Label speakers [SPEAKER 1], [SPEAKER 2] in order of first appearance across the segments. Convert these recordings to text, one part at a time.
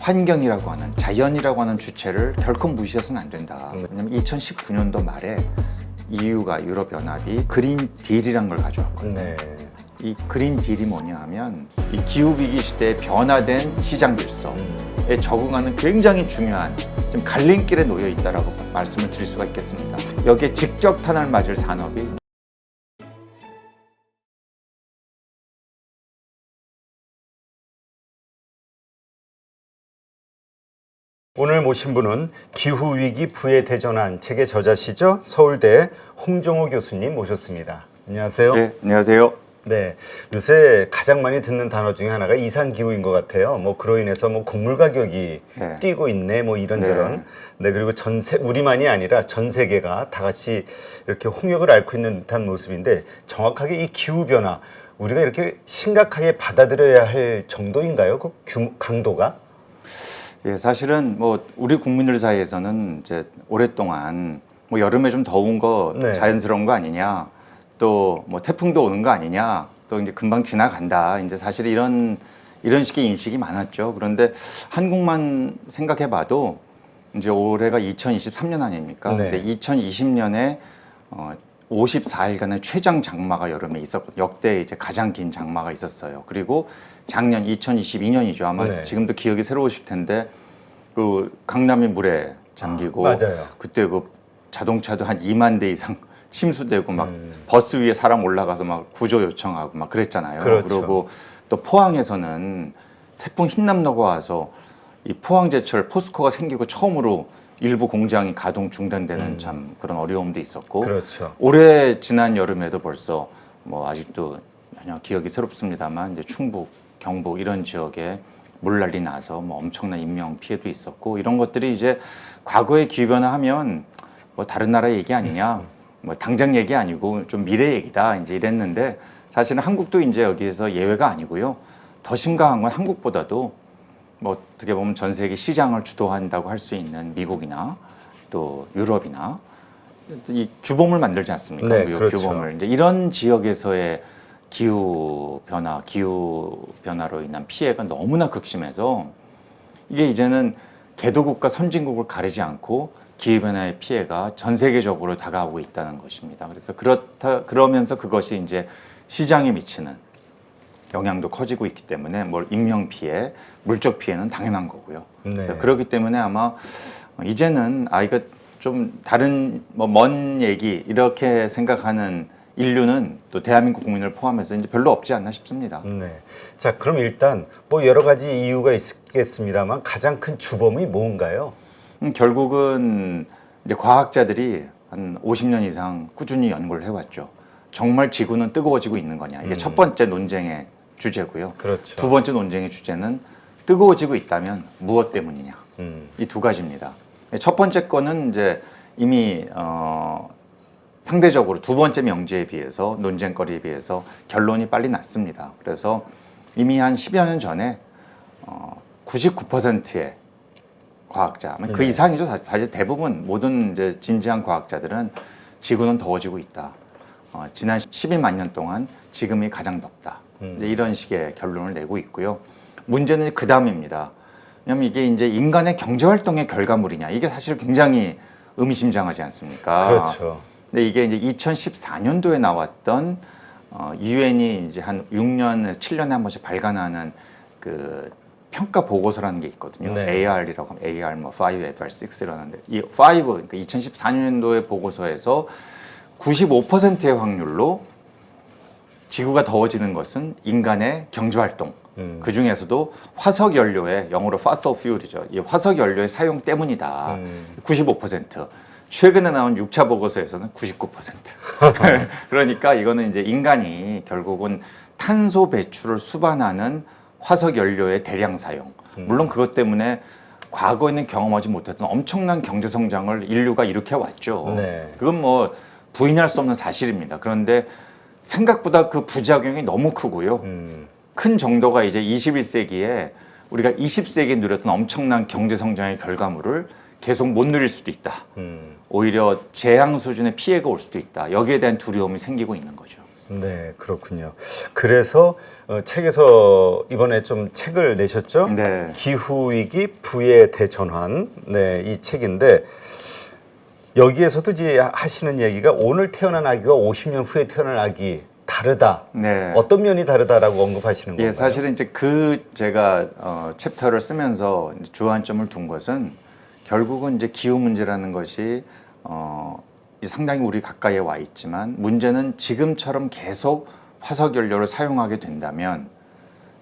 [SPEAKER 1] 환경이라고 하는, 자연이라고 하는 주체를 결코 무시해서는 안 된다. 왜냐면 2019년도 말에 EU가 유럽연합이 그린 딜이란 걸 가져왔거든요.
[SPEAKER 2] 네.
[SPEAKER 1] 이 그린 딜이 뭐냐 하면 이 기후위기 시대에 변화된 시장 질서에 적응하는 굉장히 중요한 좀 갈림길에 놓여 있다라고 말씀을 드릴 수가 있겠습니다. 여기에 직접 탄압을 맞을 산업이
[SPEAKER 2] 오늘 모신 분은 기후위기 부의 대전환 책의 저자시죠. 서울대 홍정호 교수님 모셨습니다. 안녕하세요.
[SPEAKER 1] 네, 안녕하세요.
[SPEAKER 2] 네, 요새 가장 많이 듣는 단어 중에 하나가 이상기후인 것 같아요. 뭐 그로 인해서 뭐 곡물 가격이
[SPEAKER 1] 네.
[SPEAKER 2] 뛰고 있네, 뭐 이런저런. 네, 그리고 우리만이 아니라 전 세계가 다 같이 이렇게 홍역을 앓고 있는 듯한 모습인데, 정확하게 이 기후 변화 우리가 이렇게 심각하게 받아들여야 할 정도인가요? 그 강도가?
[SPEAKER 1] 예, 사실은 뭐 우리 국민들 사이에서는 이제 오랫동안 뭐 여름에 좀 더운 거
[SPEAKER 2] 네.
[SPEAKER 1] 자연스러운 거 아니냐, 또 뭐 태풍도 오는 거 아니냐, 또 이제 금방 지나간다. 이제 사실 이런 식의 인식이 많았죠. 그런데 한국만 생각해봐도 이제 올해가 2023년 아닙니까?
[SPEAKER 2] 네.
[SPEAKER 1] 근데 2020년에 54일간의 최장 장마가 여름에 있었거든요. 역대 이제 가장 긴 장마가 있었어요. 그리고 작년 2022년이죠. 아마
[SPEAKER 2] 네.
[SPEAKER 1] 지금도 기억이 새로우실 텐데 그 강남이 물에 잠기고
[SPEAKER 2] 맞아요.
[SPEAKER 1] 그때 그 자동차도 한 2만 대 이상 침수되고 막 버스 위에 사람 올라가서 막 구조 요청하고 막 그랬잖아요.
[SPEAKER 2] 그렇죠.
[SPEAKER 1] 그리고 또 포항에서는 태풍 흰남노가 와서 이 포항제철 포스코가 생기고 처음으로 일부 공장이 가동 중단되는 참 그런 어려움도 있었고,
[SPEAKER 2] 그렇죠.
[SPEAKER 1] 올해 지난 여름에도 벌써 뭐 아직도 전혀 기억이 새롭습니다만 이제 충북, 경북 이런 지역에 물난리 나서 뭐 엄청난 인명 피해도 있었고, 이런 것들이 이제 과거의 기후변화하면 뭐 다른 나라 얘기 아니냐, 뭐 당장 얘기 아니고 좀 미래 얘기다 이제 이랬는데, 사실은 한국도 이제 여기에서 예외가 아니고요. 더 심각한 건 한국보다도 뭐 어떻게 보면 전 세계 시장을 주도한다고 할 수 있는 미국이나 또 유럽이나 이 규범을 만들지 않습니까?
[SPEAKER 2] 네,
[SPEAKER 1] 무역
[SPEAKER 2] 그렇죠.
[SPEAKER 1] 규범을. 이제 이런 지역에서의 기후 변화로 인한 피해가 너무나 극심해서 이게 이제는 개도국가 선진국을 가리지 않고 기후 변화의 피해가 전 세계적으로 다가오고 있다는 것입니다. 그래서 그러면서 그것이 이제 시장에 미치는 영향도 커지고 있기 때문에 뭐 인명 피해, 물적 피해는 당연한 거고요.
[SPEAKER 2] 네.
[SPEAKER 1] 그렇기 때문에 아마 이제는 이거 좀 다른 뭐 먼 얘기 이렇게 생각하는 인류는 또 대한민국 국민을 포함해서 이제 별로 없지 않나 싶습니다.
[SPEAKER 2] 네. 자, 그럼 일단 뭐 여러 가지 이유가 있겠습니다만 가장 큰 주범이 뭔가요?
[SPEAKER 1] 결국은 이제 과학자들이 한 50년 이상 꾸준히 연구를 해왔죠. 정말 지구는 뜨거워지고 있는 거냐. 이게 첫 번째 논쟁의 주제고요.
[SPEAKER 2] 그렇죠.
[SPEAKER 1] 두 번째 논쟁의 주제는 뜨거워지고 있다면 무엇 때문이냐. 이 두 가지입니다. 첫 번째 거는 이제 이미 상대적으로 두 번째 명제에 비해서, 논쟁거리에 비해서 결론이 빨리 났습니다. 그래서 이미 한 10여 년 전에 99%의 과학자, 그 이상이죠. 사실 대부분 모든 이제 진지한 과학자들은 지구는 더워지고 있다. 지난 12만 년 동안 지금이 가장 덥다. 이제 이런 식의 결론을 내고 있고요. 문제는 그 다음입니다. 왜냐하면 이게 이제 인간의 경제활동의 결과물이냐. 이게 사실 굉장히 의미심장하지 않습니까?
[SPEAKER 2] 그렇죠.
[SPEAKER 1] 근데 이게 이제 2014년도에 나왔던 유엔이 이제 한 6년, 7년에 한 번씩 발간하는 그 평가 보고서라는 게 있거든요.
[SPEAKER 2] 네.
[SPEAKER 1] AR이라고 하면 AR 뭐 5, AR 6이라는데 이 5, 그러니까 2014년도의 보고서에서 95%의 확률로 지구가 더워지는 것은 인간의 경제활동, 그 중에서도 화석 연료의, 영어로 fossil fuel이죠. 이 화석 연료의 사용 때문이다. 95%. 최근에 나온 6차 보고서에서는 99%. 그러니까 이거는 이제 인간이 결국은 탄소 배출을 수반하는 화석 연료의 대량 사용. 물론 그것 때문에 과거에는 경험하지 못했던 엄청난 경제 성장을 인류가 일으켜 왔죠.
[SPEAKER 2] 네.
[SPEAKER 1] 그건 뭐 부인할 수 없는 사실입니다. 그런데 생각보다 그 부작용이 너무 크고요. 큰 정도가 이제 21세기에 우리가 20세기에 누렸던 엄청난 경제 성장의 결과물을 계속 못 누릴 수도 있다. 오히려 재앙 수준의 피해가 올 수도 있다. 여기에 대한 두려움이 생기고 있는 거죠.
[SPEAKER 2] 네, 그렇군요. 그래서 책에서 이번에 좀 책을 내셨죠?
[SPEAKER 1] 네.
[SPEAKER 2] 기후위기 부의 대전환. 네, 이 책인데 여기에서도 이제 하시는 얘기가 오늘 태어난 아기와 50년 후에 태어난 아기 다르다.
[SPEAKER 1] 네.
[SPEAKER 2] 어떤 면이 다르다라고 언급하시는 건가요?
[SPEAKER 1] 예, 사실은 이제 제가 챕터를 쓰면서 이제 주안점을 둔 것은 결국은 이제 기후 문제라는 것이 상당히 우리 가까이에 와 있지만 문제는 지금처럼 계속 화석 연료를 사용하게 된다면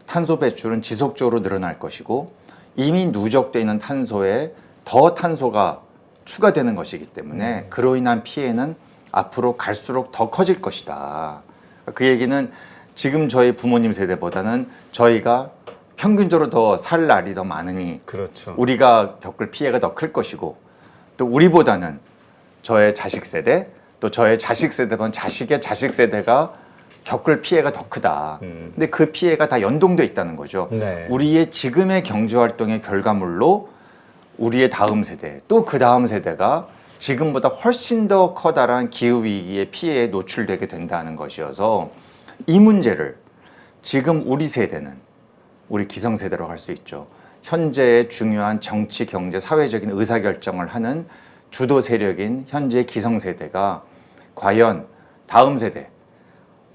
[SPEAKER 1] 탄소 배출은 지속적으로 늘어날 것이고 이미 누적되어 있는 탄소에 더 탄소가 추가되는 것이기 때문에 그로 인한 피해는 앞으로 갈수록 더 커질 것이다. 그 얘기는 지금 저희 부모님 세대보다는 저희가 평균적으로 더 살 날이 더 많으니
[SPEAKER 2] 그렇죠.
[SPEAKER 1] 우리가 겪을 피해가 더 클 것이고 또 우리보다는 저의 자식 세대 또 저의 자식 세대보다는 자식의 자식 세대가 겪을 피해가 더 크다. 근데 그 피해가 다 연동돼 있다는 거죠.
[SPEAKER 2] 네.
[SPEAKER 1] 우리의 지금의 경제 활동의 결과물로 우리의 다음 세대 또 그 다음 세대가 지금보다 훨씬 더 커다란 기후 위기의 피해에 노출되게 된다는 것이어서 이 문제를 지금 우리 세대는 우리 기성세대로 할 수 있죠. 현재의 중요한 정치, 경제, 사회적인 의사결정을 하는 주도 세력인 현재 기성세대가 과연 다음 세대,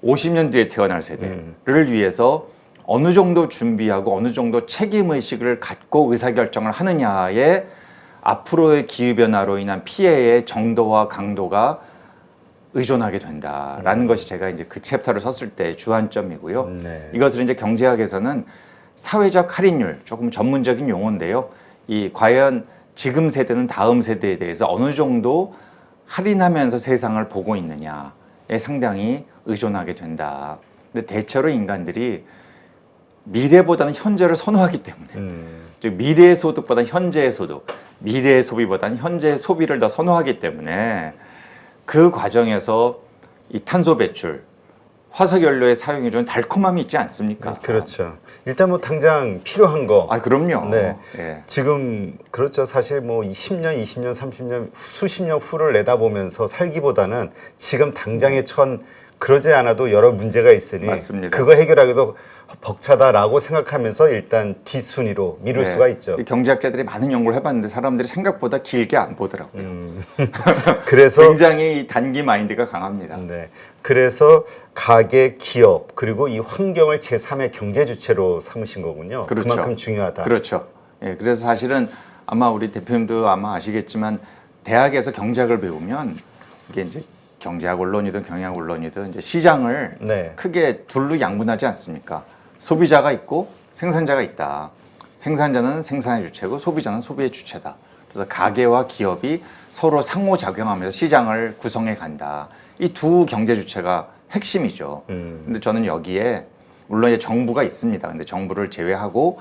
[SPEAKER 1] 50년 뒤에 태어날 세대를 위해서 어느 정도 준비하고 어느 정도 책임의식을 갖고 의사결정을 하느냐에 앞으로의 기후변화로 인한 피해의 정도와 강도가 의존하게 된다라는 것이 제가 이제 그 챕터를 썼을 때 주안점이고요.
[SPEAKER 2] 네.
[SPEAKER 1] 이것을 이제 경제학에서는 사회적 할인율, 조금 전문적인 용어인데요. 이 과연 지금 세대는 다음 세대에 대해서 어느 정도 할인하면서 세상을 보고 있느냐에 상당히 의존하게 된다. 근데 대체로 인간들이 미래보다는 현재를 선호하기 때문에 즉 미래의 소득보다는 현재의 소득, 미래의 소비보다는 현재의 소비를 더 선호하기 때문에 그 과정에서 이 탄소 배출, 화석 연료의 사용이 좀 달콤함이 있지 않습니까?
[SPEAKER 2] 그렇죠. 일단 뭐 당장 필요한 거.
[SPEAKER 1] 아, 그럼요.
[SPEAKER 2] 네.
[SPEAKER 1] 예.
[SPEAKER 2] 지금 그렇죠. 사실 뭐 10년, 20년, 30년, 수십 년 후를 내다보면서 살기보다는 지금 당장에 처한 그러지 않아도 여러 문제가 있으니
[SPEAKER 1] 맞습니다.
[SPEAKER 2] 그거 해결하기도 벅차다라고 생각하면서 일단 뒷순위로 미룰
[SPEAKER 1] 네.
[SPEAKER 2] 수가 있죠.
[SPEAKER 1] 이 경제학자들이 많은 연구를 해봤는데 사람들이 생각보다 길게 안 보더라고요.
[SPEAKER 2] 그래서
[SPEAKER 1] 굉장히 이 단기 마인드가 강합니다.
[SPEAKER 2] 네. 그래서 가계, 기업 그리고 이 환경을 제3의 경제 주체로 삼으신 거군요.
[SPEAKER 1] 그렇죠.
[SPEAKER 2] 그만큼 중요하다.
[SPEAKER 1] 그렇죠. 예, 그래서 사실은 아마 우리 대표님도 아마 아시겠지만 대학에서 경제학을 배우면 이게 이제 경제학 언론이든 경영학 언론이든 이제 시장을
[SPEAKER 2] 네.
[SPEAKER 1] 크게 둘로 양분하지 않습니까? 소비자가 있고 생산자가 있다. 생산자는 생산의 주체고 소비자는 소비의 주체다. 그래서 가계와 기업이 서로 상호작용하면서 시장을 구성해 간다. 이 두 경제 주체가 핵심이죠. 근데 저는 여기에 물론 이제 정부가 있습니다. 근데 정부를 제외하고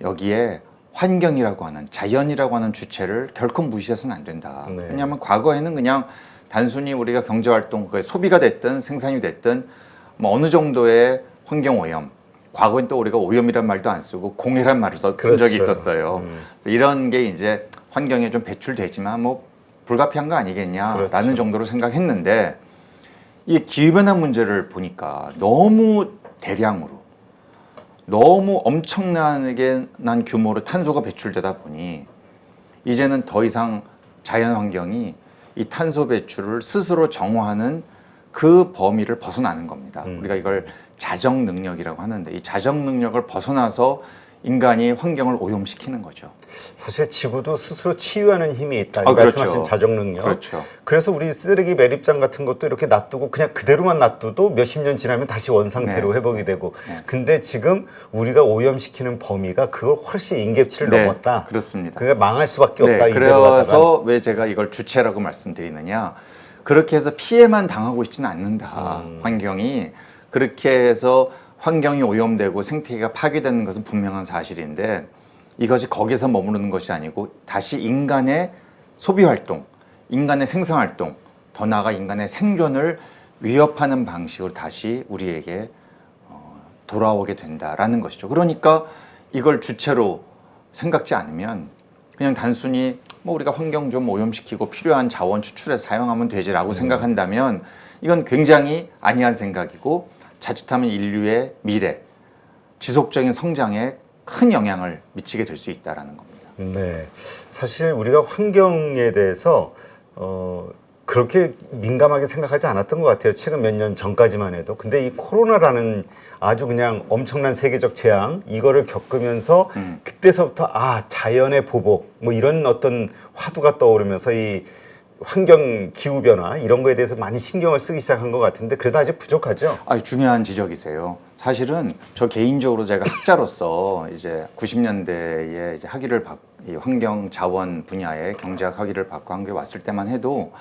[SPEAKER 1] 여기에 환경이라고 하는 자연이라고 하는 주체를 결코 무시해서는 안 된다.
[SPEAKER 2] 네.
[SPEAKER 1] 왜냐하면 과거에는 그냥 단순히 우리가 경제활동, 소비가 됐든 생산이 됐든 뭐 어느 정도의 환경 오염, 과거엔 또 우리가 오염이란 말도 안 쓰고 공해란 말을 쓴
[SPEAKER 2] 그렇죠.
[SPEAKER 1] 적이 있었어요. 그래서 이런 게 이제 환경에 좀 배출되지만 뭐 불가피한 거 아니겠냐라는
[SPEAKER 2] 그렇죠.
[SPEAKER 1] 정도로 생각했는데 이 기후변화 문제를 보니까 너무 대량으로 너무 엄청나게 난 규모로 탄소가 배출되다 보니 이제는 더 이상 자연 환경이 이 탄소 배출을 스스로 정화하는 그 범위를 벗어나는 겁니다. 우리가 이걸 자정 능력이라고 하는데 이 자정 능력을 벗어나서 인간이 환경을 오염시키는 거죠.
[SPEAKER 2] 사실 지구도 스스로 치유하는 힘이 있다.
[SPEAKER 1] 아,
[SPEAKER 2] 말씀하신
[SPEAKER 1] 그렇죠.
[SPEAKER 2] 자정 능력.
[SPEAKER 1] 그렇죠.
[SPEAKER 2] 그래서 우리 쓰레기 매립장 같은 것도 이렇게 놔두고 그냥 그대로만 놔둬도 몇십 년 지나면 다시 원상태로
[SPEAKER 1] 네.
[SPEAKER 2] 회복이 되고.
[SPEAKER 1] 네.
[SPEAKER 2] 근데 지금 우리가 오염시키는 범위가 그걸 훨씬 임계치를
[SPEAKER 1] 네,
[SPEAKER 2] 넘었다.
[SPEAKER 1] 그렇습니다.
[SPEAKER 2] 그러니까 망할 수밖에 없다.
[SPEAKER 1] 네,
[SPEAKER 2] 이대로 가다가.
[SPEAKER 1] 그래서 왜 제가 이걸 주체라고 말씀드리느냐. 그렇게 해서 피해만 당하고 있지는 않는다. 환경이. 그렇게 해서 환경이 오염되고 생태계가 파괴되는 것은 분명한 사실인데 이것이 거기서 머무르는 것이 아니고 다시 인간의 소비활동, 인간의 생산활동, 더 나아가 인간의 생존을 위협하는 방식으로 다시 우리에게 돌아오게 된다라는 것이죠. 그러니까 이걸 주체로 생각지 않으면 그냥 단순히 뭐 우리가 환경 좀 오염시키고 필요한 자원 추출해서 사용하면 되지라고 생각한다면 이건 굉장히 아니한 생각이고 자칫하면 인류의 미래, 지속적인 성장에 큰 영향을 미치게 될 수 있다라는 겁니다.
[SPEAKER 2] 네, 사실 우리가 환경에 대해서 그렇게 민감하게 생각하지 않았던 것 같아요. 최근 몇 년 전까지만 해도. 근데 이 코로나라는 아주 그냥 엄청난 세계적 재앙 이거를 겪으면서 그때서부터 자연의 보복 뭐 이런 어떤 화두가 떠오르면서 이 환경 기후 변화 이런 거에 대해서 많이 신경을 쓰기 시작한 것 같은데 그래도 아직 부족하죠.
[SPEAKER 1] 중요한 지적이세요. 사실은 저 개인적으로 제가 학자로서 이제 90년대에 이제 이 환경 자원 분야의 경제학 학위를 받고 한국에 왔을 때만 해도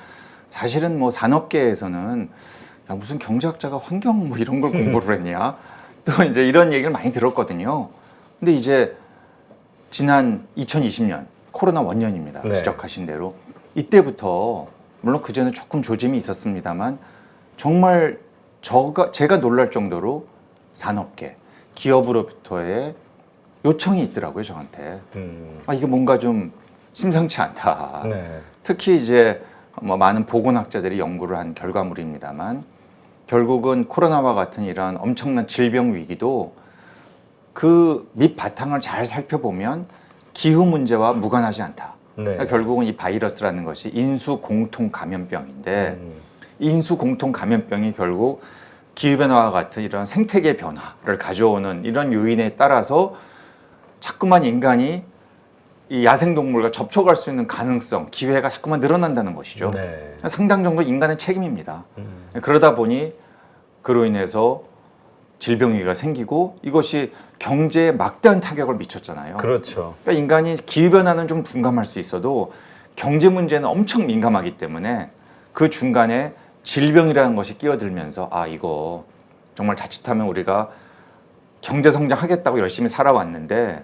[SPEAKER 1] 사실은 뭐 산업계에서는 야, 무슨 경제학자가 환경 뭐 이런 걸 공부를 했냐? 또 이제 이런 얘기를 많이 들었거든요. 근데 이제 지난 2020년 코로나 원년입니다.
[SPEAKER 2] 네.
[SPEAKER 1] 지적하신 대로 이때부터 물론 그 전에 조금 조짐이 있었습니다만 정말 제가 놀랄 정도로 산업계, 기업으로부터의 요청이 있더라고요, 저한테. 이게 뭔가 좀 심상치 않다.
[SPEAKER 2] 네.
[SPEAKER 1] 특히 이제 뭐 많은 보건학자들이 연구를 한 결과물입니다만 결국은 코로나와 같은 이런 엄청난 질병 위기도 그 밑바탕을 잘 살펴보면 기후 문제와 무관하지 않다.
[SPEAKER 2] 네.
[SPEAKER 1] 그러니까 결국은 이 바이러스라는 것이 인수 공통 감염병인데 이 인수 공통 감염병이 결국 기후변화와 같은 이런 생태계 변화를 가져오는 이런 요인에 따라서 자꾸만 인간이 이 야생동물과 접촉할 수 있는 가능성, 기회가 자꾸만 늘어난다는 것이죠.
[SPEAKER 2] 네.
[SPEAKER 1] 상당 정도 인간의 책임입니다. 그러다 보니 그로 인해서 질병위기가 생기고 이것이 경제에 막대한 타격을 미쳤잖아요.
[SPEAKER 2] 그렇죠.
[SPEAKER 1] 그러니까 인간이 기후변화는 좀 둔감할 수 있어도 경제 문제는 엄청 민감하기 때문에 그 중간에 질병이라는 것이 끼어들면서 이거 정말 자칫하면 우리가 경제 성장하겠다고 열심히 살아왔는데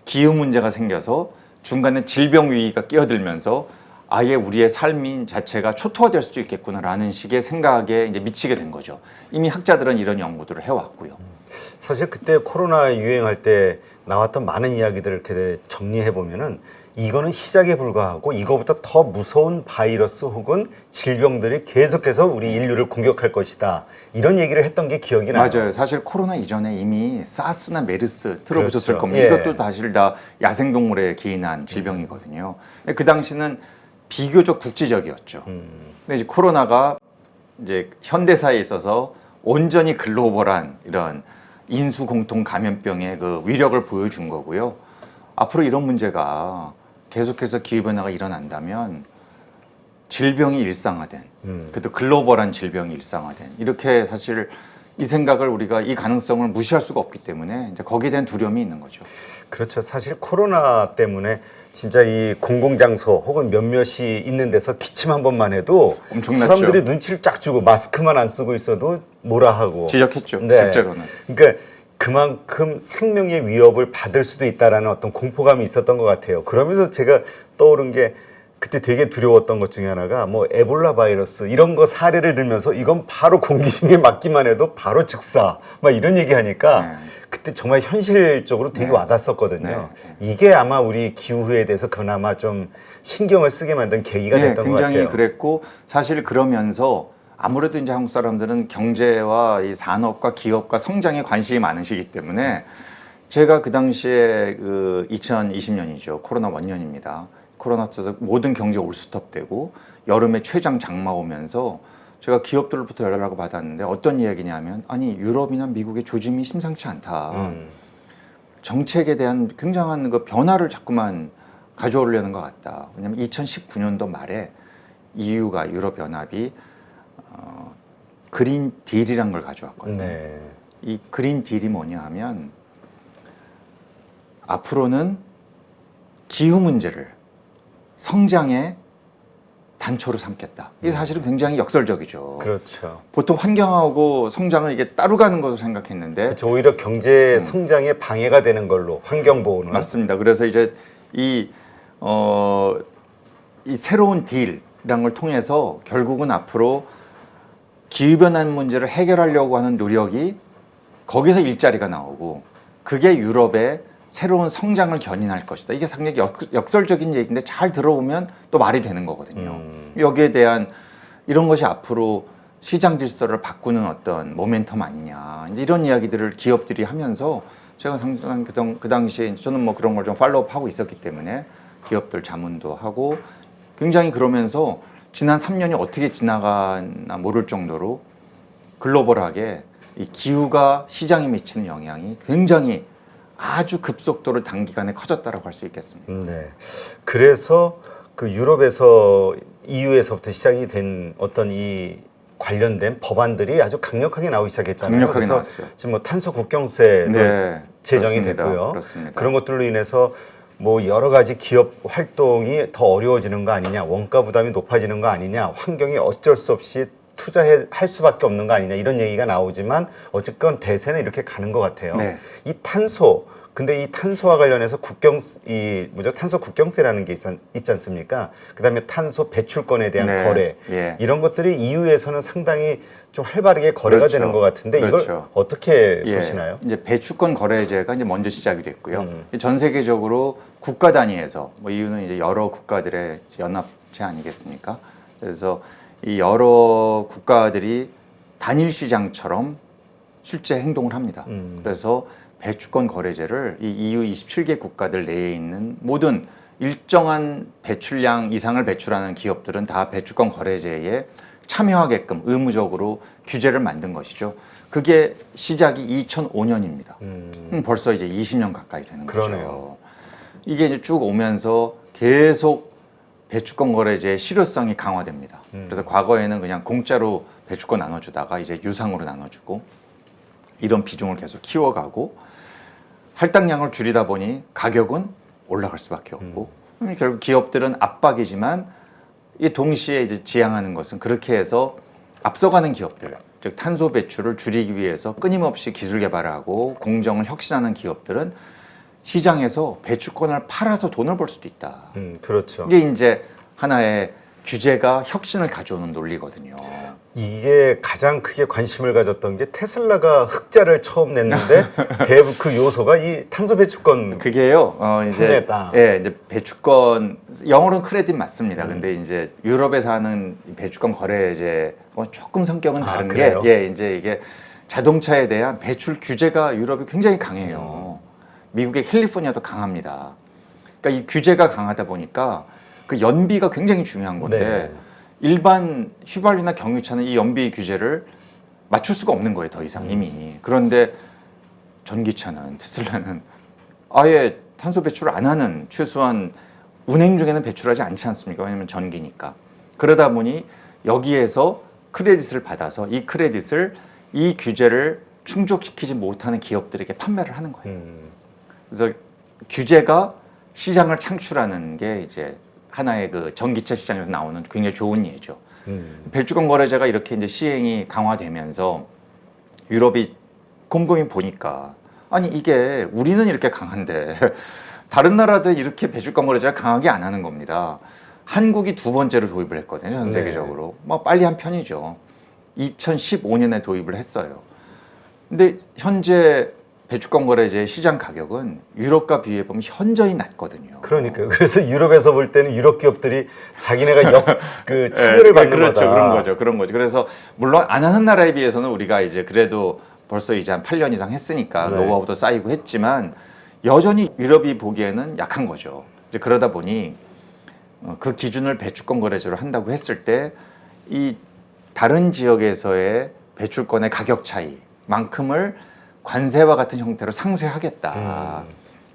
[SPEAKER 1] 기후 문제가 생겨서 중간에 질병 위기가 끼어들면서 아예 우리의 삶인 자체가 초토화될 수도 있겠구나라는 식의 생각에 이제 미치게 된 거죠. 이미 학자들은 이런 연구들을 해왔고요.
[SPEAKER 2] 사실 그때 코로나 유행할 때 나왔던 많은 이야기들을 이렇게 정리해 보면은 이거는 시작에 불과하고 이거보다 더 무서운 바이러스 혹은 질병들이 계속해서 우리 인류를 공격할 것이다. 이런 얘기를 했던 게 기억이 나요.
[SPEAKER 1] 맞아요. 사실 코로나 이전에 이미 사스나 메르스 들어보셨을
[SPEAKER 2] 그렇죠.
[SPEAKER 1] 겁니다.
[SPEAKER 2] 예.
[SPEAKER 1] 이것도 사실 다 야생동물에 기인한 질병이거든요. 그 당시는 비교적 국지적이었죠. 근데 이제 코로나가 이제 현대사에 있어서 온전히 글로벌한 이런 인수 공통 감염병의 그 위력을 보여준 거고요. 앞으로 이런 문제가 계속해서 기후변화가 일어난다면 질병이 일상화된, 그것도 글로벌한 질병이 일상화된 이렇게 사실 이 생각을 우리가 이 가능성을 무시할 수가 없기 때문에 이제 거기에 대한 두려움이 있는 거죠.
[SPEAKER 2] 그렇죠. 사실 코로나 때문에 진짜 이 공공장소 혹은 몇몇이 있는 데서 기침 한 번만 해도
[SPEAKER 1] 엄청났죠.
[SPEAKER 2] 사람들이 눈치를 쫙 주고 마스크만 안 쓰고 있어도 뭐라 하고
[SPEAKER 1] 지적했죠.
[SPEAKER 2] 네.
[SPEAKER 1] 실제로는.
[SPEAKER 2] 그러니까 그만큼 생명의 위협을 받을 수도 있다라는 어떤 공포감이 있었던 것 같아요. 그러면서 제가 떠오른 게 그때 되게 두려웠던 것 중에 하나가 뭐 에볼라 바이러스 이런 거 사례를 들면서 이건 바로 공기 중에 맡기만 해도 바로 즉사 막 이런 얘기하니까 그때 정말 현실적으로 되게 와닿았었거든요. 이게 아마 우리 기후에 대해서 그나마 좀 신경을 쓰게 만든 계기가 됐던 것 같아요.
[SPEAKER 1] 굉장히 그랬고 사실 그러면서 아무래도 이제 한국 사람들은 경제와 이 산업과 기업과 성장에 관심이 많으시기 때문에 제가 그 당시에 그 2020년이죠. 코로나 원년입니다. 코로나 때도 모든 경제 올스톱되고 여름에 최장 장마 오면서 제가 기업들로부터 연락을 받았는데 어떤 이야기냐면 아니 유럽이나 미국의 조짐이 심상치 않다. 정책에 대한 굉장한 그 변화를 자꾸만 가져오려는 것 같다. 왜냐하면 2019년도 말에 EU가 유럽연합이 그린 딜이란 걸 가져왔거든요.
[SPEAKER 2] 네.
[SPEAKER 1] 이 그린 딜이 뭐냐 하면 앞으로는 기후 문제를 성장의 단초로 삼겠다. 이게 사실은 굉장히 역설적이죠.
[SPEAKER 2] 그렇죠.
[SPEAKER 1] 보통 환경하고 성장을 이게 따로 가는 것으로 생각했는데
[SPEAKER 2] 그렇죠. 오히려 경제 성장에 방해가 되는 걸로 환경 보호는
[SPEAKER 1] 맞습니다. 그래서 이제 이 새로운 딜이란 걸 통해서 결국은 앞으로 기후변화 문제를 해결하려고 하는 노력이 거기서 일자리가 나오고 그게 유럽의 새로운 성장을 견인할 것이다. 이게 상당히 역설적인 얘기인데 잘 들어보면 또 말이 되는 거거든요. 여기에 대한 이런 것이 앞으로 시장 질서를 바꾸는 어떤 모멘텀 아니냐. 이제 이런 이야기들을 기업들이 하면서 제가 상당히 그 당시에 저는 뭐 그런 걸 좀 팔로우하고 있었기 때문에 기업들 자문도 하고 굉장히 그러면서 지난 3년이 어떻게 지나가나 모를 정도로 글로벌하게 이 기후가 시장에 미치는 영향이 굉장히 아주 급속도로 단기간에 커졌다라고 할 수 있겠습니다.
[SPEAKER 2] 네. 그래서 그 유럽에서 EU에서부터 시작이 된 어떤 이 관련된 법안들이 아주 강력하게 나오기 시작했잖아요.
[SPEAKER 1] 강력하게
[SPEAKER 2] 그래서
[SPEAKER 1] 나왔어요.
[SPEAKER 2] 지금 뭐 탄소 국경세도
[SPEAKER 1] 네,
[SPEAKER 2] 제정이
[SPEAKER 1] 그렇습니다.
[SPEAKER 2] 됐고요.
[SPEAKER 1] 그렇습니다.
[SPEAKER 2] 그런 것들로 인해서 뭐 여러 가지 기업 활동이 더 어려워지는 거 아니냐, 원가 부담이 높아지는 거 아니냐, 환경이 어쩔 수 없이 투자할 수밖에 없는 거 아니냐 이런 얘기가 나오지만 어쨌건 대세는 이렇게 가는 것 같아요.
[SPEAKER 1] 네.
[SPEAKER 2] 이 탄소, 근데 이 탄소와 관련해서 탄소 국경세라는 게 있지 않습니까? 그다음에 탄소 배출권에 대한
[SPEAKER 1] 네.
[SPEAKER 2] 거래
[SPEAKER 1] 예.
[SPEAKER 2] 이런 것들이 EU에서는 상당히 좀 활발하게 거래가
[SPEAKER 1] 그렇죠.
[SPEAKER 2] 되는 것 같은데 이걸
[SPEAKER 1] 그렇죠.
[SPEAKER 2] 어떻게
[SPEAKER 1] 예,
[SPEAKER 2] 보시나요?
[SPEAKER 1] 이제 배출권 거래제가 이제 먼저 시작이 됐고요. 전 세계적으로 국가 단위에서 뭐 이유는 이제 여러 국가들의 연합체 아니겠습니까? 그래서 이 여러 국가들이 단일 시장처럼 실제 행동을 합니다. 그래서 배출권 거래제를 이 EU 27개 국가들 내에 있는 모든 일정한 배출량 이상을 배출하는 기업들은 다 배출권 거래제에 참여하게끔 의무적으로 규제를 만든 것이죠. 그게 시작이 2005년입니다. 벌써 이제 20년 가까이 되는
[SPEAKER 2] 그러네요.
[SPEAKER 1] 거죠. 이게 이제 쭉 오면서 계속 배출권 거래제의 실효성이 강화됩니다. 그래서 과거에는 그냥 공짜로 배출권 나눠주다가 이제 유상으로 나눠주고 이런 비중을 계속 키워가고 할당량을 줄이다 보니 가격은 올라갈 수밖에 없고 결국 기업들은 압박이지만 이 동시에 이제 지향하는 것은 그렇게 해서 앞서가는 기업들, 즉 탄소 배출을 줄이기 위해서 끊임없이 기술 개발을 하고 공정을 혁신하는 기업들은 시장에서 배출권을 팔아서 돈을 벌 수도 있다.
[SPEAKER 2] 그렇죠.
[SPEAKER 1] 이게 이제 하나의 규제가 혁신을 가져오는 논리거든요.
[SPEAKER 2] 이게 가장 크게 관심을 가졌던 게 테슬라가 흑자를 처음 냈는데 대부분 그 요소가 이 탄소 배출권
[SPEAKER 1] 그게요. 이제
[SPEAKER 2] 판매다.
[SPEAKER 1] 예, 이제 배출권 영어로는 크레딧 맞습니다. 근데 이제 유럽에서 하는 배출권 거래제 조금 성격은 다른 게
[SPEAKER 2] 그래요?
[SPEAKER 1] 예, 이제 이게 자동차에 대한 배출 규제가 유럽이 굉장히 강해요. 미국의 캘리포니아도 강합니다. 그러니까 이 규제가 강하다 보니까 그 연비가 굉장히 중요한 건데
[SPEAKER 2] 네.
[SPEAKER 1] 일반 휘발유나 경유차는 이 연비 규제를 맞출 수가 없는 거예요, 더 이상 이미. 그런데 전기차는 테슬라는 아예 탄소 배출을 안 하는 최소한 운행 중에는 배출하지 않지 않습니까? 왜냐하면 전기니까. 그러다 보니 여기에서 크레딧을 받아서 이 크레딧을 이 규제를 충족시키지 못하는 기업들에게 판매를 하는 거예요. 그래서 규제가 시장을 창출하는 게 이제 하나의 그 전기차 시장에서 나오는 굉장히 좋은 예죠. 배출권 거래제가 이렇게 이제 시행이 강화되면서 유럽이 곰곰이 보니까 아니 이게 우리는 이렇게 강한데 다른 나라들 이렇게 배출권 거래제를 강하게 안 하는 겁니다. 한국이 두 번째로 도입을 했거든요. 전 세계적으로. 뭐 빨리 한 편이죠. 2015년에 도입을 했어요. 근데 현재 배출권 거래제 시장 가격은 유럽과 비해 보면 현저히 낮거든요.
[SPEAKER 2] 그러니까요. 그래서 유럽에서 볼 때는 유럽 기업들이 자기네가 참여를 받는
[SPEAKER 1] 그렇죠.
[SPEAKER 2] 거다.
[SPEAKER 1] 그런 거죠. 그래서 물론 안 하는 나라에 비해서는 우리가 이제 그래도 벌써 이제 한 8년 이상 했으니까
[SPEAKER 2] 네.
[SPEAKER 1] 노하우도 쌓이고 했지만 여전히 유럽이 보기에는 약한 거죠. 이제 그러다 보니 그 기준을 배출권 거래제로 한다고 했을 때 이 다른 지역에서의 배출권의 가격 차이만큼을 관세와 같은 형태로 상쇄하겠다.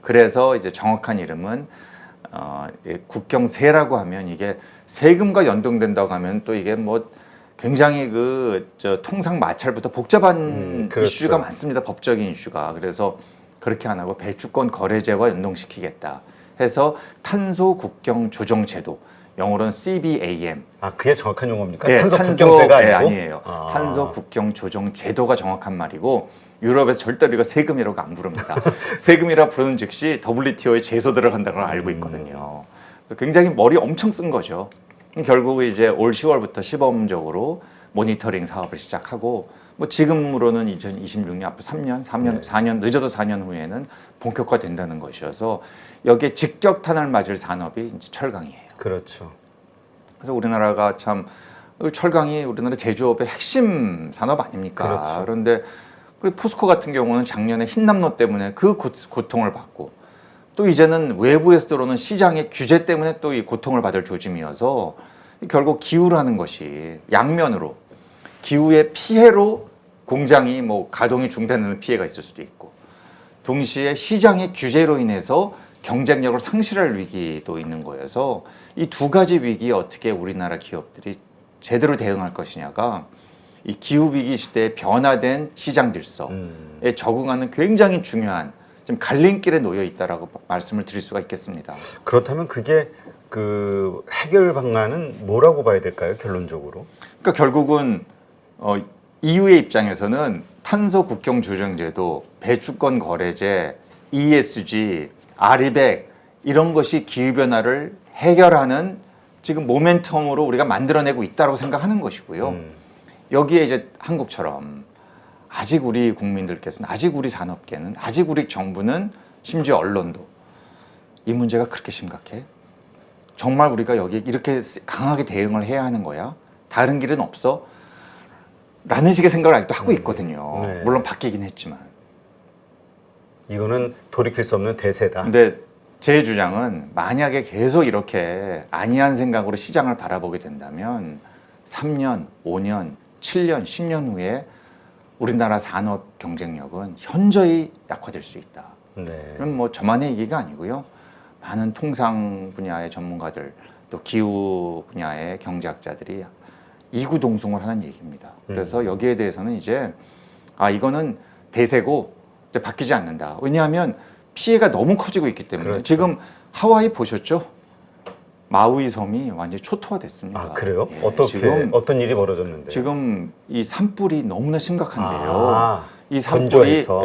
[SPEAKER 1] 그래서 이제 정확한 이름은 국경세라고 하면 이게 세금과 연동된다고 하면 또 이게 뭐 굉장히 통상 마찰부터 복잡한
[SPEAKER 2] 그렇죠.
[SPEAKER 1] 이슈가 많습니다. 법적인 이슈가. 그래서 그렇게 안 하고 배출권 거래제와 연동시키겠다 해서 탄소 국경 조정 제도, 영어로는 CBAM.
[SPEAKER 2] 그게 정확한 용어입니까?
[SPEAKER 1] 네,
[SPEAKER 2] 탄소 국경세가 아니고?
[SPEAKER 1] 아니에요. 탄소 국경 조정 제도가 정확한 말이고 유럽에서 절대로 이거 세금이라고 안 부릅니다. 세금이라 부르는 즉시 WTO에 제소 들어간다는 걸 알고 있거든요. 그래서 굉장히 머리 엄청 쓴 거죠. 결국 이제 올 10월부터 시범적으로 모니터링 사업을 시작하고 뭐 지금으로는 2026년 앞으로 4년 늦어도 4년 후에는 본격화된다는 것이어서 여기에 직격탄을 맞을 산업이 이제 철강이에요.
[SPEAKER 2] 그렇죠.
[SPEAKER 1] 그래서 우리나라가 참 철강이 우리나라 제조업의 핵심 산업 아닙니까?
[SPEAKER 2] 그렇죠.
[SPEAKER 1] 그런데 그리고 포스코 같은 경우는 작년에 흰남노 때문에 그 고통을 받고 또 이제는 외부에서 들어오는 시장의 규제 때문에 또 이 고통을 받을 조짐이어서 결국 기후라는 것이 양면으로 기후의 피해로 공장이 뭐 가동이 중단되는 피해가 있을 수도 있고 동시에 시장의 규제로 인해서 경쟁력을 상실할 위기도 있는 거여서 이 두 가지 위기에 어떻게 우리나라 기업들이 제대로 대응할 것이냐가 이 기후 위기 시대에 변화된 시장 질서에 적응하는 굉장히 중요한 좀 갈림길에 놓여 있다라고 말씀을 드릴 수가 있겠습니다.
[SPEAKER 2] 그렇다면 그게 그 해결 방안은 뭐라고 봐야 될까요? 결론적으로?
[SPEAKER 1] 그러니까 결국은 EU의 입장에서는 탄소 국경 조정제도, 배출권 거래제, ESG, RE100 이런 것이 기후 변화를 해결하는 지금 모멘텀으로 우리가 만들어내고 있다고 생각하는 것이고요. 여기에 이제 한국처럼 아직 우리 국민들께서는 아직 우리 산업계는 아직 우리 정부는 심지어 언론도 이 문제가 그렇게 심각해? 정말 우리가 여기 이렇게 강하게 대응을 해야 하는 거야? 다른 길은 없어? 라는 식의 생각을 아직도 하고 있거든요.
[SPEAKER 2] 네.
[SPEAKER 1] 물론 바뀌긴 했지만.
[SPEAKER 2] 이거는 돌이킬 수 없는 대세다.
[SPEAKER 1] 근데 제 주장은 만약에 계속 이렇게 안이한 생각으로 시장을 바라보게 된다면 3년, 5년, 7년, 10년 후에 우리나라 산업 경쟁력은 현저히 약화될 수 있다.
[SPEAKER 2] 네.
[SPEAKER 1] 그럼 뭐 저만의 얘기가 아니고요. 많은 통상 분야의 전문가들 또 기후 분야의 경제학자들이 이구동성을 하는 얘기입니다. 그래서 여기에 대해서는 이제 이거는 대세고 이제 바뀌지 않는다. 왜냐하면 피해가 너무 커지고 있기 때문에
[SPEAKER 2] 그렇죠.
[SPEAKER 1] 지금 하와이 보셨죠? 마우이 섬이 완전히 초토화됐습니다.
[SPEAKER 2] 아 그래요?
[SPEAKER 1] 예,
[SPEAKER 2] 어떻게
[SPEAKER 1] 지금,
[SPEAKER 2] 어떤 일이 벌어졌는데?
[SPEAKER 1] 지금 이 산불이 너무나 심각한데요. 이 산불이
[SPEAKER 2] 건조해서.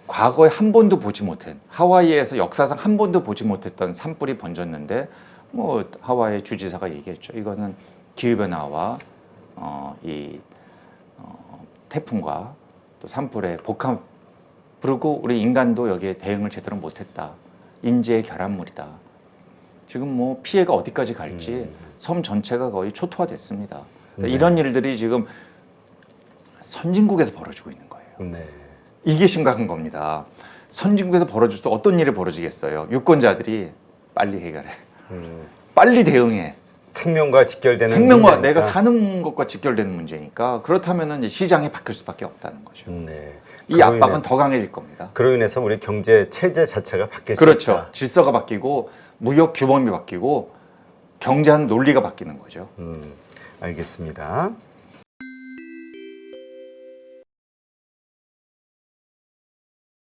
[SPEAKER 1] 과거에 한 번도 보지 못한 하와이에서 역사상 한 번도 보지 못했던 산불이 번졌는데 뭐 하와이 주지사가 얘기했죠. 이거는 기후 변화와 태풍과 또 산불의 복합 그리고 우리 인간도 여기에 대응을 제대로 못했다. 인재의 결합물이다. 지금 뭐 피해가 어디까지 갈지 섬 전체가 거의 초토화됐습니다.
[SPEAKER 2] 네.
[SPEAKER 1] 이런 일들이 지금 선진국에서 벌어지고 있는 거예요.
[SPEAKER 2] 네.
[SPEAKER 1] 이게 심각한 겁니다. 선진국에서 벌어질 수 어떤 일이 벌어지겠어요. 유권자들이 빨리 해결해. 빨리 대응해.
[SPEAKER 2] 생명과 직결되는
[SPEAKER 1] 생명과
[SPEAKER 2] 문제니까.
[SPEAKER 1] 내가 사는 것과 직결되는 문제니까 그렇다면 이제 시장이 바뀔 수밖에 없다는 거죠.
[SPEAKER 2] 네.
[SPEAKER 1] 이
[SPEAKER 2] 그로
[SPEAKER 1] 압박은
[SPEAKER 2] 인해서-
[SPEAKER 1] 더 강해질 겁니다.
[SPEAKER 2] 그로 인해서 우리 경제 체제 자체가 바뀔 수
[SPEAKER 1] 그렇죠.
[SPEAKER 2] 있다.
[SPEAKER 1] 질서가 바뀌고 무역 규범이 바뀌고 경제하는 논리가 바뀌는 거죠.
[SPEAKER 2] 알겠습니다.